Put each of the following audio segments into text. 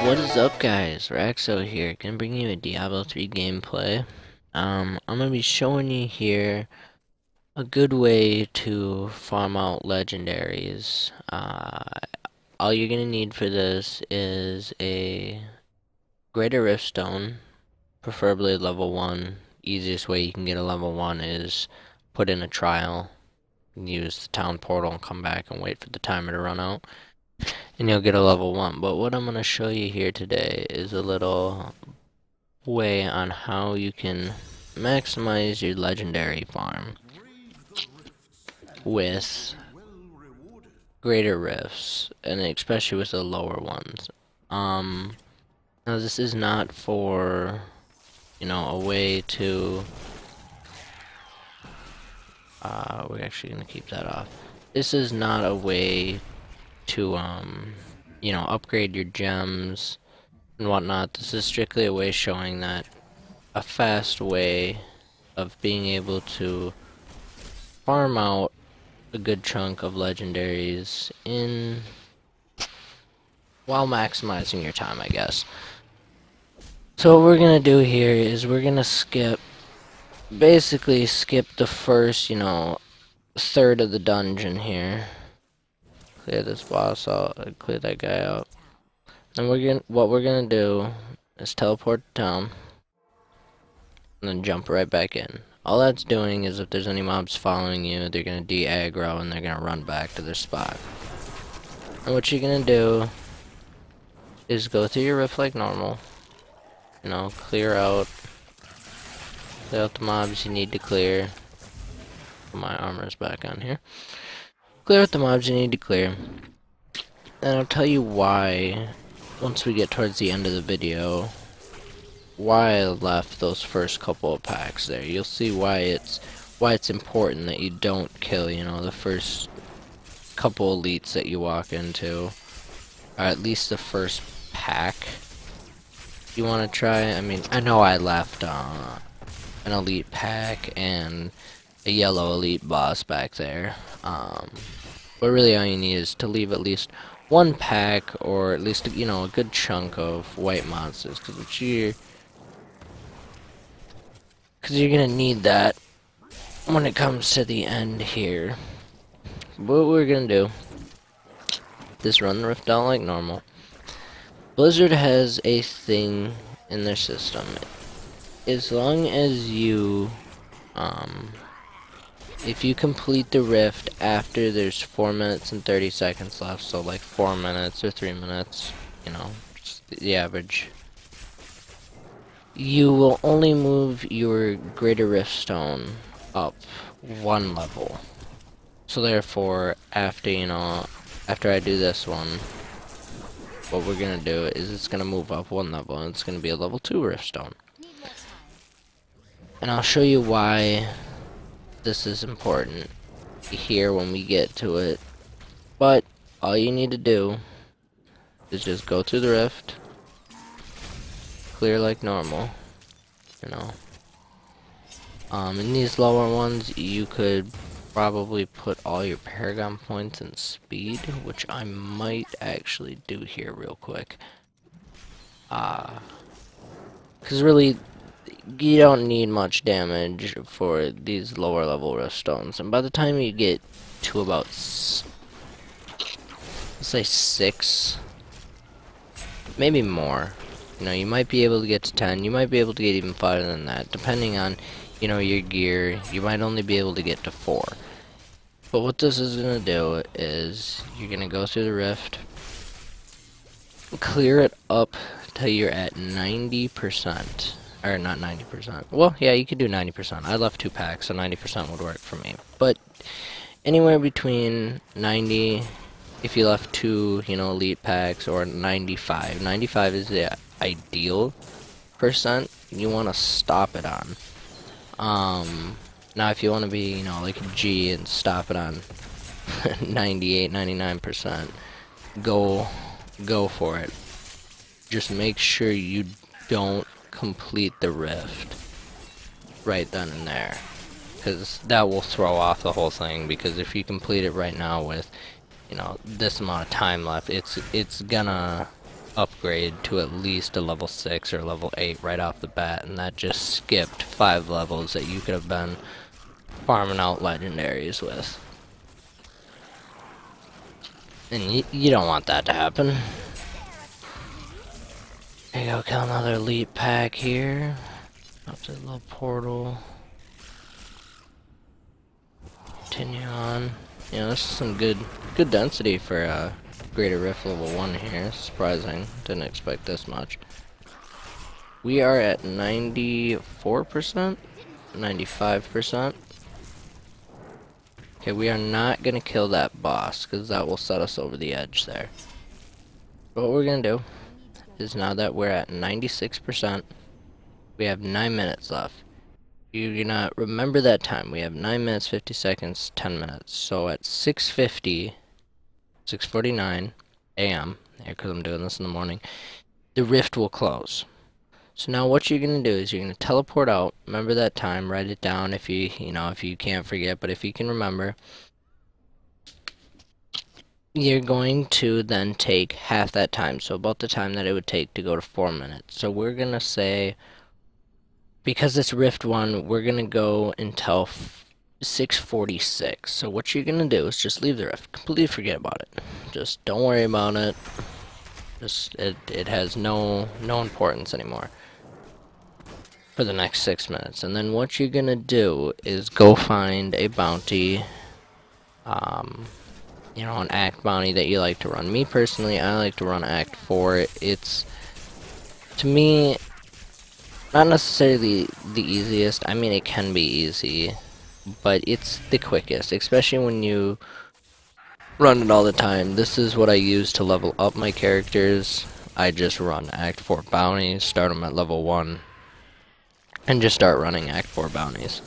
What is up, guys? Raxo here, gonna bring you a Diablo 3 gameplay. I'm gonna be showing you here a good way to farm out legendaries. All you're gonna need for this is a greater riftstone, preferably level 1. Easiest way you can get a level 1 is put in a trial, use the town portal and come back and wait for the timer to run out, and you'll get a level 1. But what I'm gonna show you here today is a little way on how you can maximize your legendary farm with greater rifts, and especially with the lower ones. Now this is not for, a way to, we're actually gonna keep that off. This is not a way to, upgrade your gems and whatnot. This is strictly a way showing that a fast way of being able to farm out a good chunk of legendaries in while maximizing your time, I guess. So what we're gonna do here is we're gonna basically skip the first, third of the dungeon here. Clear this boss out, clear that guy out. And what we're gonna do is teleport to town and then jump right back in. All that's doing is if there's any mobs following you, they're gonna de-aggro and they're gonna run back to their spot. And what you're gonna do is go through your rift like normal. Clear out the mobs you need to clear. Put my armor's back on here. Clear out the mobs you need to clear. And I'll tell you why, once we get towards the end of the video, why I left those first couple of packs there. You'll see why it's important that you don't kill, the first couple elites that you walk into, or at least the first pack you want to try. I mean, I know I left an elite pack and a yellow elite boss back there, but really all you need is to leave at least one pack, or at least a good chunk of white monsters, because you're gonna need that when it comes to the end here. What we're gonna do is run the rift out like normal. Blizzard has a thing in their system. As long as you, if you complete the rift after there's 4 minutes and 30 seconds left, so like 4 minutes or 3 minutes, just the average, you will only move your greater riftstone up 1 level. So therefore, after I do this one, what we're gonna do is it's gonna move up 1 level, and it's gonna be a level 2 riftstone. And I'll show you why this is important here when we get to it. But all you need to do is just go through the rift, clear like normal, in these lower ones you could probably put all your paragon points in speed, which I might actually do here real quick, because really you don't need much damage for these lower level riftstones, and by the time you get to about, let's say 6, maybe more, you might be able to get to 10, you might be able to get even farther than that, depending on, your gear. You might only be able to get to 4. But what this is going to do is, you're going to go through the rift, clear it up till you're at 90%, or not 90%, well, yeah, you could do 90%, I left 2 packs, so 90% would work for me, but anywhere between 90, if you left 2, elite packs, or 95. 95 is the ideal percent you want to stop it on. Now if you want to be, like a G and stop it on 98, 99%, go for it. Just make sure you don't complete the rift right then and there, because that will throw off the whole thing. Because if you complete it right now with, this amount of time left, it's gonna upgrade to at least a level 6 or level 8 right off the bat, and that just skipped 5 levels that you could have been farming out legendaries with. And you don't want that to happen. There you go, kill another elite pack here. Up to the little portal. Continue on. You know, this is some good density for Greater Rift level 1 here. Surprising. Didn't expect this much. We are at 94%? 95%. Okay, we are not gonna kill that boss, because that will set us over the edge there. But what we're gonna do is, now that we're at 96%, we have 9 minutes left. You're gonna remember that time. We have 9 minutes, 50 seconds, 10 minutes. So at 6:50, 6:49 a.m., because I'm doing this in the morning, the rift will close. So now what you're gonna do is you're gonna teleport out. Remember that time. Write it down if if you can't forget, but if you can remember. You're going to then take half that time, so about the time that it would take to go to 4 minutes. So we're gonna say, because it's Rift 1, we're gonna go until 6:46. So what you're gonna do is just leave the Rift. Completely forget about it. Just don't worry about it. Just it has no importance anymore for the next 6 minutes. And then what you're gonna do is go find a bounty, you know, an act bounty that you like to run. Me personally, I like to run act 4. It's, to me, not necessarily the easiest. I mean, it can be easy, but it's the quickest, especially when you run it all the time. This is what I use to level up my characters. I just run act 4 bounties, start them at level 1, and just start running act 4 bounties.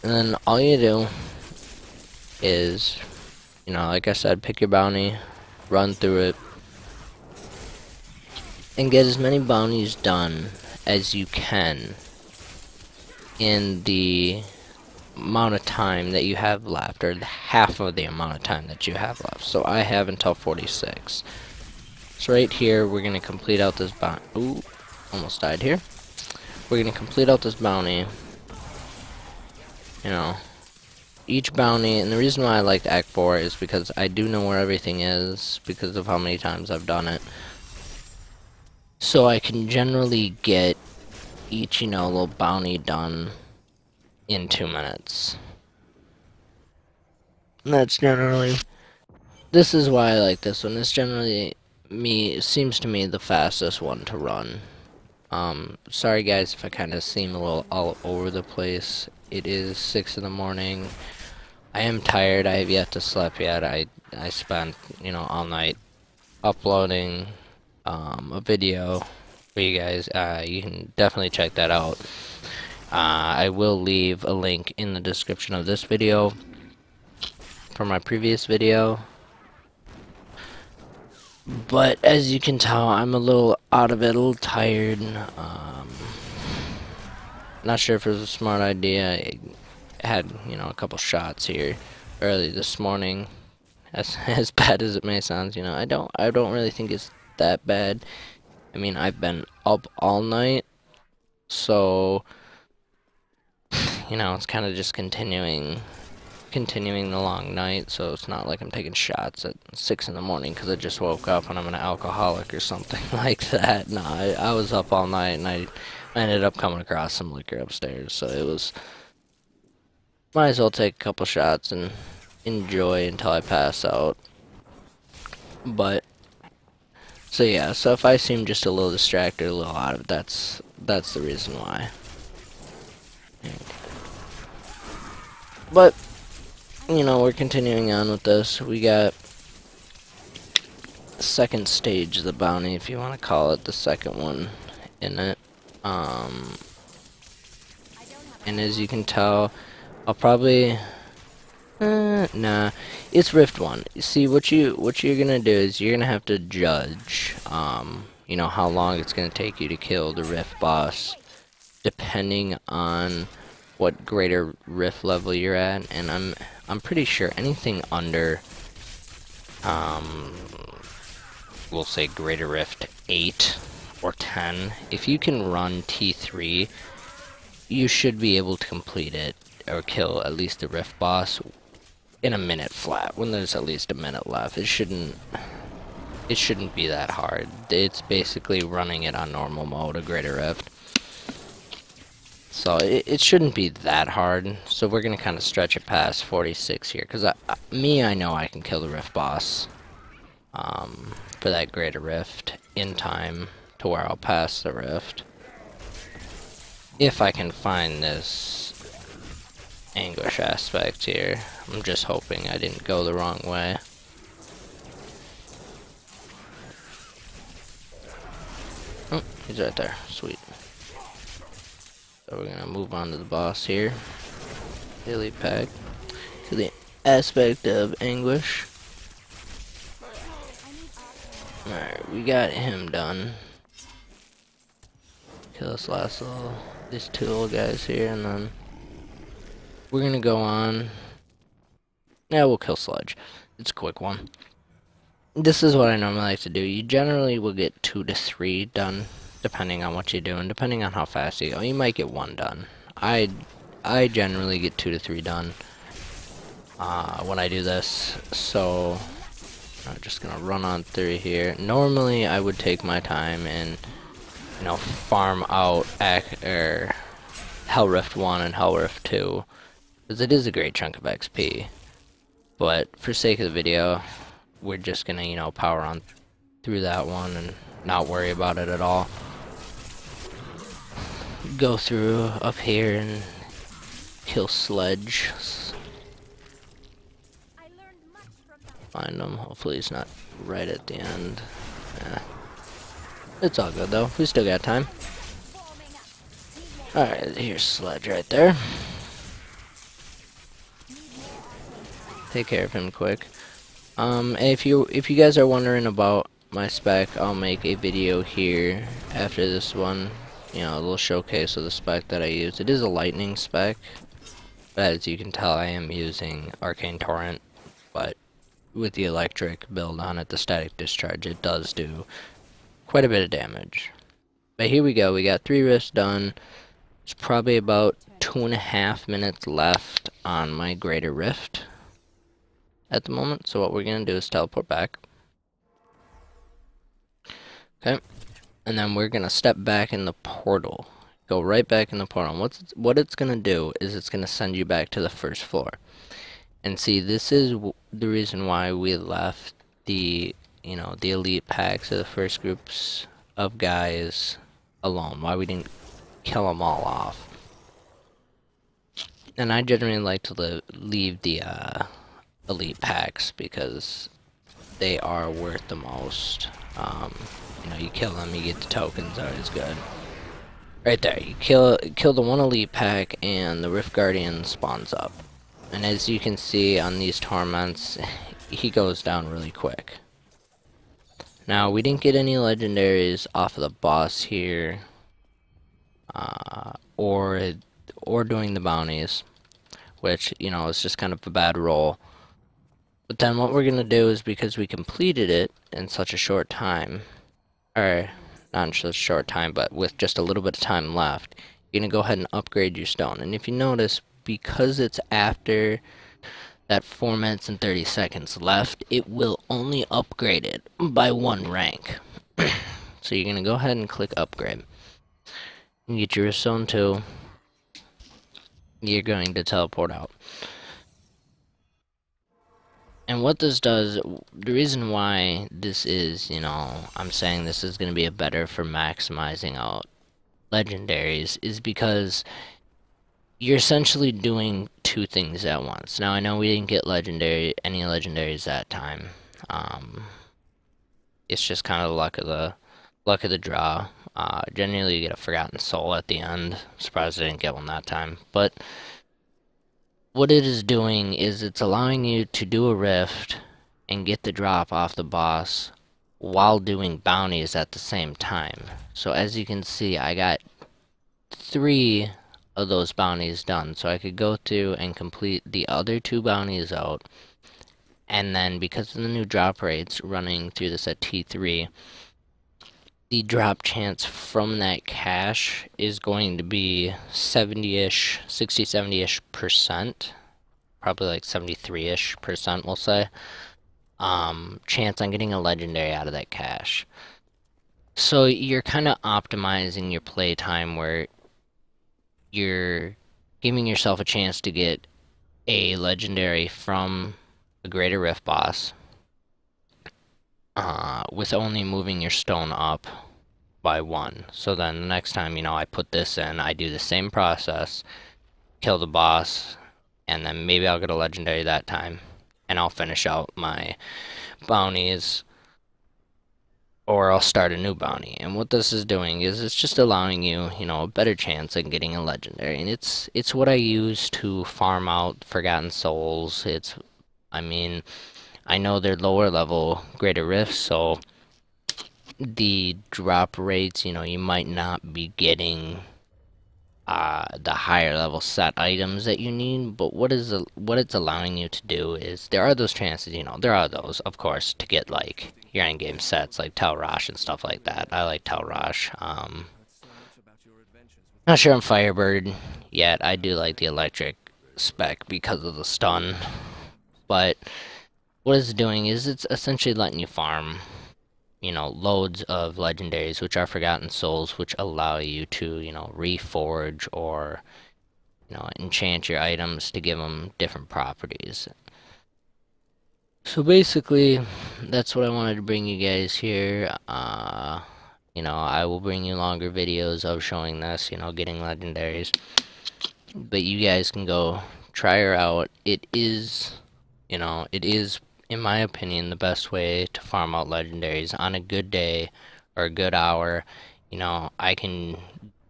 And then all you do is, you know, like I said, pick your bounty, run through it, and get as many bounties done as you can in the amount of time that you have left, or half of the amount of time that you have left. So I have until 46. So right here, we're gonna complete out this bounty. Ooh, almost died here. We're gonna complete out this bounty. You know, each bounty, and the reason why I like Act 4 is because I do know where everything is because of how many times I've done it. So I can generally get each, you know, little bounty done in 2 minutes. And that's generally, this is why I like this one. It's generally, seems to me the fastest one to run. Sorry guys if I kind of seem a little all over the place. It is 6 in the morning. I am tired. I have yet to sleep yet. I spent, you know, all night uploading a video for you guys. You can definitely check that out. I will leave a link in the description of this video for my previous video. But as you can tell, I'm a little out of it, a little tired. Not sure if it was a smart idea. I had, you know, a couple shots here early this morning. As bad as it may sound, you know, I don't really think it's that bad. I mean, I've been up all night, so you know, it's kind of just continuing the long night. So it's not like I'm taking shots at 6 in the morning because I just woke up and I'm an alcoholic or something like that. No, I was up all night, and I ended up coming across some liquor upstairs, so it was, might as well take a couple shots and enjoy until I pass out. But so yeah, so if I seem just a little distracted, a little out of it, that's the reason why. But you know, we're continuing on with this. We got the second stage of the bounty, if you want to call it the second one in it. And as you can tell, I'll probably nah, it's Rift 1. You see, what you're gonna do is you're gonna have to judge you know, how long it's gonna take you to kill the Rift boss, depending on what greater Rift level you're at. And I'm pretty sure anything under we'll say Greater Rift 8 or 10, if you can run T3, you should be able to complete it or kill at least the Rift boss in a minute flat, when there's at least a minute left. It shouldn't be that hard. It's basically running it on normal mode, a Greater Rift. So it shouldn't be that hard. So we're gonna kind of stretch it past 46 here, because I know I can kill the Rift boss for that Greater Rift in time to where I'll pass the Rift. If I can find this Anguish aspect here. I'm just hoping I didn't go the wrong way. Oh, he's right there. Sweet. So we're gonna move on to the boss here. Daily pack. To the aspect of Anguish. Alright, we got him done. Kill this these two little guys here, and then we're gonna go on. Yeah, we'll kill Sludge. It's a quick one. This is what I normally like to do. You generally will get 2 to 3 done, depending on what you're doing, depending on how fast you go. You might get 1 done. I generally get 2 to 3 done when I do this. So I'm just gonna run on through here. Normally, I would take my time and, you know, farm out Hell Rift 1 and Hell Rift 2, because it is a great chunk of XP. But for sake of the video, we're just gonna, you know, power on through that one and not worry about it at all. Go through up here and kill Sledge. Find him. Hopefully he's not right at the end. Yeah. It's all good though. We still got time. Alright, here's Sledge right there. Take care of him quick. If you guys are wondering about my spec, I'll make a video here after this one. You know, a little showcase of the spec that I use. It is a lightning spec, but as you can tell, I am using Arcane Torrent, but with the electric build on it, the static discharge, it does do quite a bit of damage. But here we go. We got 3 rifts done. There's probably about 2.5 minutes left on my Greater Rift at the moment, so what we're gonna do is teleport back. Okay, and then we're gonna step back in the portal. Go right back in the portal. And what it's gonna do is it's gonna send you back to the first floor. And see, this is the reason why we left the, you know, the elite packs of the first groups of guys alone. Why we didn't kill them all off. And I generally like to leave the elite packs because they are worth the most. You know, you kill them, you get the tokens, always good. Right there, you kill the one elite pack and the Rift Guardian spawns up. And as you can see on these torments, he goes down really quick. Now, we didn't get any legendaries off of the boss here, or doing the bounties, which, you know, is just kind of a bad roll. But then what we're gonna do is, because we completed it in such a short time, or not in such a short time, but with just a little bit of time left, you're gonna go ahead and upgrade your stone. And if you notice, because it's after that 4 minutes and 30 seconds left, it will only upgrade it by 1 rank. So you're gonna go ahead and click upgrade. You get your stone 2. You're going to teleport out. And what this does, the reason why this is, you know, I'm saying this is going to be a better for maximizing out legendaries, is because you're essentially doing 2 things at once. Now, I know we didn't get any legendaries that time. It's just kind of the luck of the draw. Generally, you get a Forgotten Soul at the end. Surprised I didn't get one that time. But what it is doing is it's allowing you to do a rift and get the drop off the boss while doing bounties at the same time. So as you can see, I got 3 of those bounties done. So I could go through and complete the other 2 bounties out, And then because of the new drop rates running through this at T3, the drop chance from that cash is going to be 70-ish, 60, 70-ish percent. Probably like 73-ish percent, we'll say. Chance on getting a legendary out of that cash. So you're kind of optimizing your playtime where you're giving yourself a chance to get a legendary from a greater rift boss with only moving your stone up by 1. So then the next time, you know, I put this in, I do the same process, kill the boss, and then maybe I'll get a legendary that time, and I'll finish out my bounties, or I'll start a new bounty. And what this is doing is it's just allowing you, you know, a better chance at getting a legendary. And it's what I use to farm out Forgotten Souls. I mean, I know they're lower level greater rifts, so the drop rates, you know, you might not be getting the higher level set items that you need, but what it's allowing you to do is there are those chances, you know, there are those, of course, to get like your end game sets like Tel Rosh and stuff like that. I like Tel Rosh. Not sure I'm Firebird yet. I do like the electric spec because of the stun, but what it's doing is it's essentially letting you farm, you know, loads of legendaries, which are Forgotten Souls, which allow you to, you know, reforge or, you know, enchant your items to give them different properties. So basically, that's what I wanted to bring you guys here. You know, I will bring you longer videos of showing this, you know, getting legendaries. But you guys can go try her out. It is, you know, it is, in my opinion, the best way to farm out legendaries on a good day or a good hour. You know, I can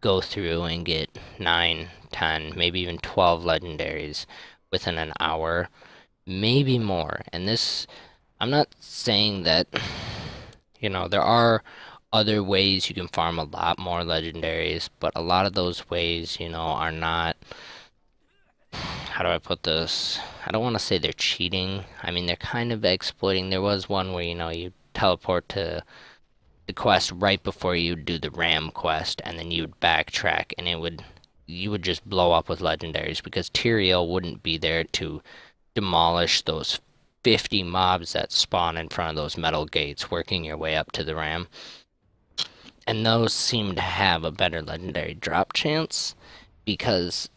go through and get 9, 10, maybe even 12 legendaries within an hour, maybe more. And this, I'm not saying that, you know, there are other ways you can farm a lot more legendaries, but a lot of those ways, you know, are not, how do I put this? I don't want to say they're cheating. I mean, they're kind of exploiting. There was one where, you know, you teleport to the quest right before you do the ram quest, and then you'd backtrack, and you would just blow up with legendaries because Tyrael wouldn't be there to demolish those 50 mobs that spawn in front of those metal gates, working your way up to the ram. And those seem to have a better legendary drop chance because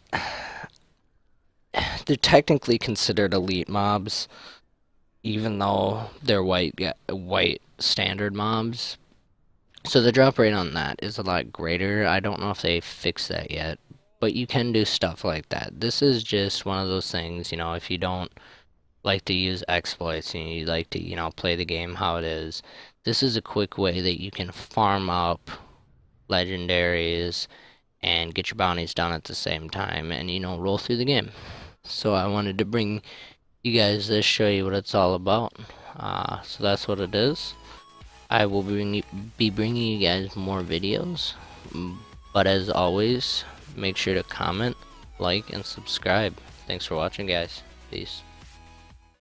they're technically considered elite mobs, even though they're white standard mobs. So the drop rate on that is a lot greater. I don't know if they fixed that yet, but you can do stuff like that. This is just one of those things, you know, if you don't like to use exploits and you like to, you know, play the game how it is, this is a quick way that you can farm up legendaries and get your bounties done at the same time and, you know, roll through the game. So I wanted to bring you guys this, show you what it's all about. So that's what it is. I will be bringing you guys more videos, but as always, make sure to comment, like, and subscribe. Thanks for watching, guys. Peace.